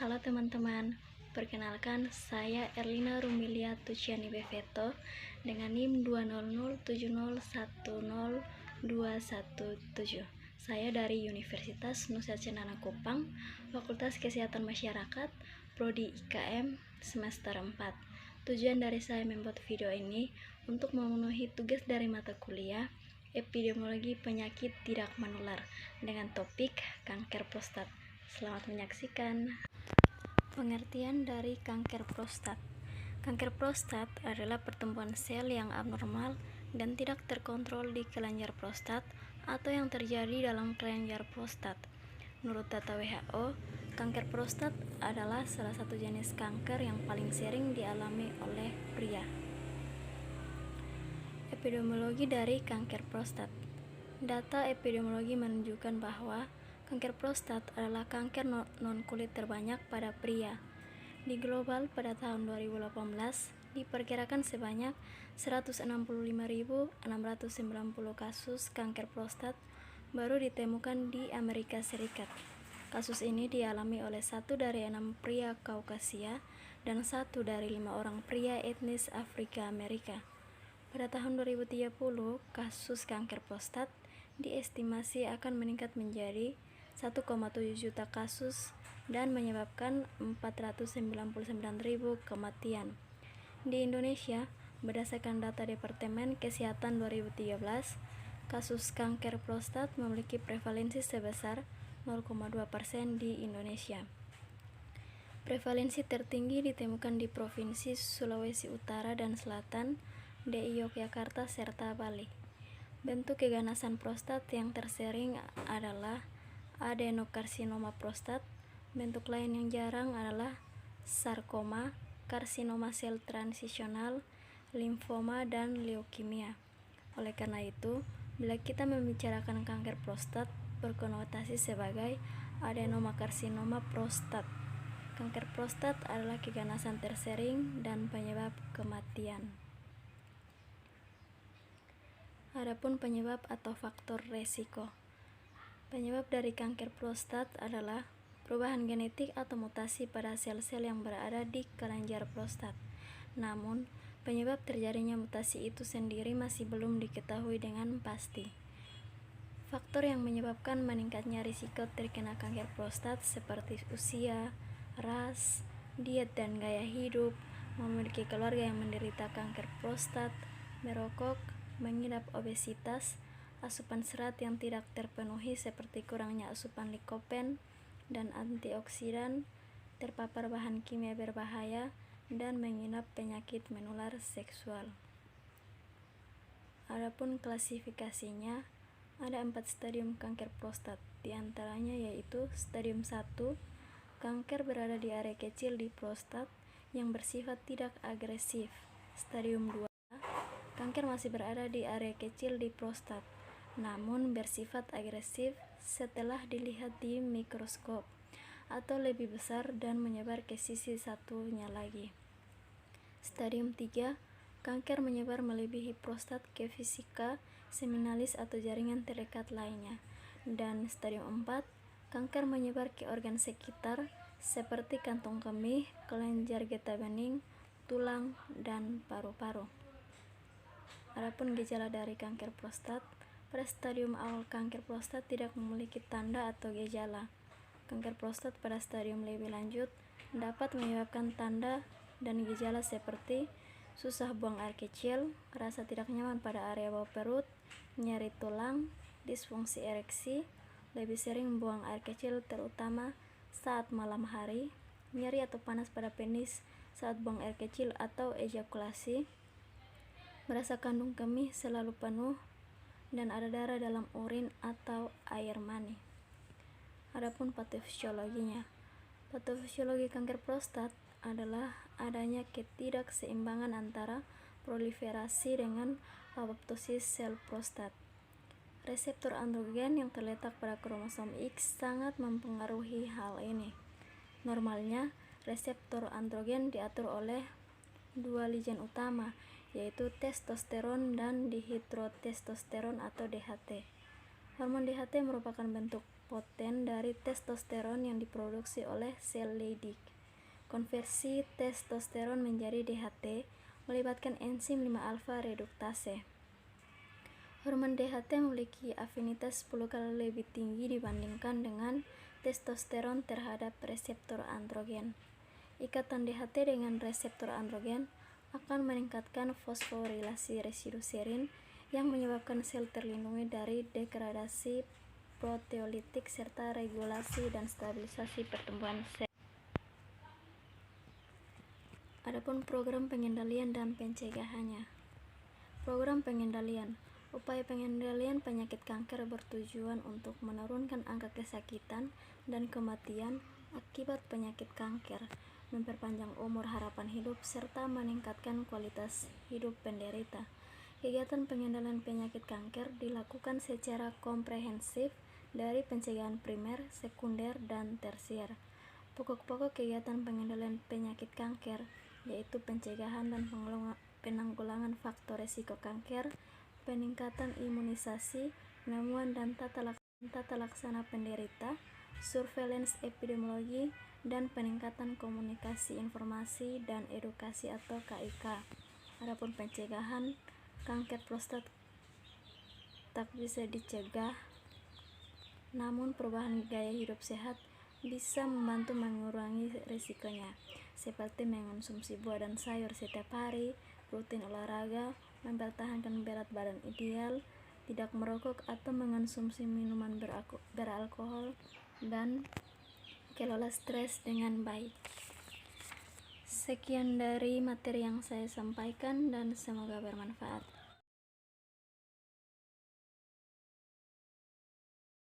Halo teman-teman, perkenalkan saya Erlina Rumilia Tuciani Beveto dengan NIM 20070100217. Saya dari Universitas Nusa Cendana Kupang, Fakultas Kesehatan Masyarakat, Prodi IKM semester 4. Tujuan dari saya membuat video ini untuk memenuhi tugas dari mata kuliah Epidemiologi Penyakit Tidak Menular dengan topik kanker prostat. Selamat menyaksikan. Pengertian dari kanker prostat. Kanker prostat adalah pertumbuhan sel yang abnormal dan tidak terkontrol di kelenjar prostat atau yang terjadi dalam kelenjar prostat. Menurut data WHO, kanker prostat adalah salah satu jenis kanker yang paling sering dialami oleh pria. Epidemiologi dari kanker prostat. Data epidemiologi menunjukkan bahwa kanker prostat adalah kanker non-kulit terbanyak pada pria. Di global pada tahun 2018, diperkirakan sebanyak 165.690 kasus kanker prostat baru ditemukan di Amerika Serikat. Kasus ini dialami oleh 1 dari 6 pria Kaukasia dan 1 dari 5 orang pria etnis Afrika Amerika. Pada tahun 2030, kasus kanker prostat diestimasi akan meningkat menjadi 1,7 juta kasus dan menyebabkan 499.000 kematian. Di Indonesia, berdasarkan data Departemen Kesehatan 2013, kasus kanker prostat memiliki prevalensi sebesar 0,2% di Indonesia. Prevalensi tertinggi ditemukan di Provinsi Sulawesi Utara dan Selatan, DI Yogyakarta, serta Bali. Bentuk keganasan prostat yang tersering adalah adenokarsinoma prostat. Bentuk lain yang jarang adalah sarkoma, karsinoma sel transisional, limfoma, dan leukemia. Oleh karena itu, bila kita membicarakan kanker prostat berkonotasi sebagai adenokarsinoma prostat. Kanker prostat adalah keganasan tersering dan penyebab kematian. Adapun penyebab atau faktor resiko. Penyebab dari kanker prostat adalah perubahan genetik atau mutasi pada sel-sel yang berada di kelenjar prostat. Namun, penyebab terjadinya mutasi itu sendiri masih belum diketahui dengan pasti. Faktor yang menyebabkan meningkatnya risiko terkena kanker prostat seperti usia, ras, diet dan gaya hidup, memiliki keluarga yang menderita kanker prostat, merokok, mengidap obesitas, asupan serat yang tidak terpenuhi seperti kurangnya asupan likopen dan antioksidan, terpapar bahan kimia berbahaya, dan mengidap penyakit menular seksual. Adapun klasifikasinya, ada 4 stadium kanker prostat, diantaranya yaitu stadium 1, kanker berada di area kecil di prostat yang bersifat tidak agresif. Stadium 2, kanker masih berada di area kecil di prostat, namun bersifat agresif setelah dilihat di mikroskop atau lebih besar dan menyebar ke sisi satunya lagi. Stadium 3, kanker menyebar melebihi prostat ke vesika, seminalis atau jaringan terdekat lainnya. Dan stadium 4, kanker menyebar ke organ sekitar seperti kantong kemih, kelenjar getah bening, tulang, dan paru-paru. Adapun gejala dari kanker prostat, pada stadium awal kanker prostat tidak memiliki tanda atau gejala. Kanker prostat pada stadium lebih lanjut dapat menyebabkan tanda dan gejala seperti susah buang air kecil, rasa tidak nyaman pada area bawah perut, nyeri tulang, disfungsi ereksi, lebih sering buang air kecil terutama saat malam hari, nyeri atau panas pada penis saat buang air kecil atau ejakulasi, merasa kandung kemih selalu penuh, dan ada darah dalam urin atau air mani. Adapun patofisiologinya. Patofisiologi kanker prostat adalah adanya ketidakseimbangan antara proliferasi dengan apoptosis sel prostat. Reseptor androgen yang terletak pada kromosom X sangat mempengaruhi hal ini. Normalnya, reseptor androgen diatur oleh 2 ligen utama, yaitu testosteron dan dihidrotestosteron atau DHT. Hormon DHT merupakan bentuk poten dari testosteron yang diproduksi oleh sel Leydig. Konversi testosteron menjadi DHT melibatkan enzim 5-alfa reduktase. Hormon DHT memiliki afinitas 10 kali lebih tinggi dibandingkan dengan testosteron terhadap reseptor androgen. Ikatan DHT dengan reseptor androgen akan meningkatkan fosforilasi residu serin yang menyebabkan sel terlindungi dari degradasi proteolitik serta regulasi dan stabilisasi pertumbuhan sel. Adapun program pengendalian dan pencegahannya. Program pengendalian. Upaya pengendalian penyakit kanker bertujuan untuk menurunkan angka kesakitan dan kematian akibat penyakit kanker, memperpanjang umur harapan hidup, serta meningkatkan kualitas hidup penderita. Kegiatan pengendalian penyakit kanker dilakukan secara komprehensif dari pencegahan primer, sekunder, dan tersier. Pokok-pokok kegiatan pengendalian penyakit kanker yaitu pencegahan dan penanggulangan faktor risiko kanker, peningkatan imunisasi, penemuan dan tata laksana penderita, surveillance epidemiologi, dan peningkatan komunikasi informasi dan edukasi atau KIK. Adapun pencegahan kanker prostat tak bisa dicegah, namun perubahan gaya hidup sehat bisa membantu mengurangi risikonya, seperti mengonsumsi buah dan sayur setiap hari, rutin olahraga, mempertahankan berat badan ideal, tidak merokok atau mengonsumsi minuman beralkohol, dan kelola stres dengan baik. Sekian dari materi yang saya sampaikan dan semoga bermanfaat.